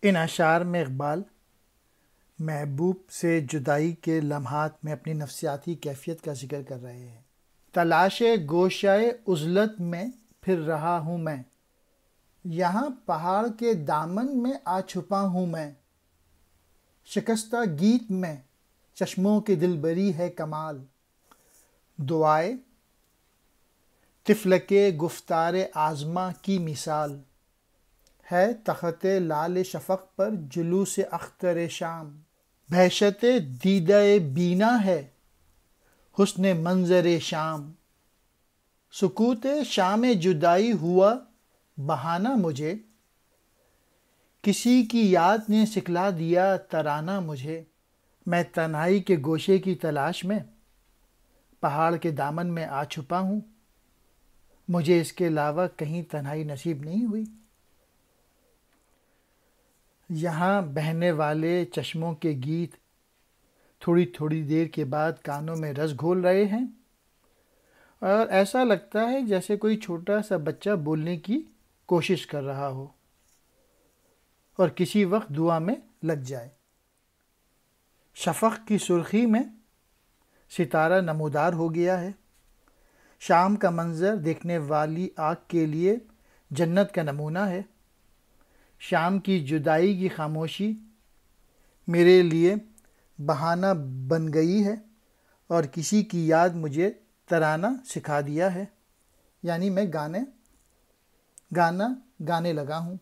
ان اشعار میں اقبال محبوب سے جدائی کے لمحات میں اپنی نفسیاتی کیفیت کا ذکر کر رہے ہیں۔ تلاش گوشۂ عزلت میں پھر رہا ہوں میں، یہاں پہاڑ کے دامن میں آ چھپا ہوں میں، شکستہ گیت میں چشموں کی دلبری ہے کمال، دعائے طفل کے گفتار آزما کی مثال، ہے تخت لال شفق پر جلوس اختر شام، بہشت دیدہ بینا ہے حسن منظر شام، سکوت شام جدائی ہوا بہانہ مجھے، کسی کی یاد نے سکھلا دیا ترانہ مجھے، میں تنہائی کے گوشے کی تلاش میں پہاڑ کے دامن میں آ چھپا ہوں، مجھے اس کے علاوہ کہیں تنہائی نصیب نہیں ہوئی۔ یہاں بہنے والے چشموں کے گیت تھوڑی تھوڑی دیر کے بعد کانوں میں رس گھول رہے ہیں، اور ایسا لگتا ہے جیسے کوئی چھوٹا سا بچہ بولنے کی کوشش کر رہا ہو اور کسی وقت دعا میں لگ جائے۔ شفق کی سرخی میں ستارہ نمودار ہو گیا ہے، شام کا منظر دیکھنے والی آنکھ کے لیے جنت کا نمونہ ہے، شام کی جدائی کی خاموشی میرے لیے بہانہ بن گئی ہے اور کسی کی یاد مجھے ترانہ سکھا دیا ہے، یعنی میں گانا گانے لگا ہوں۔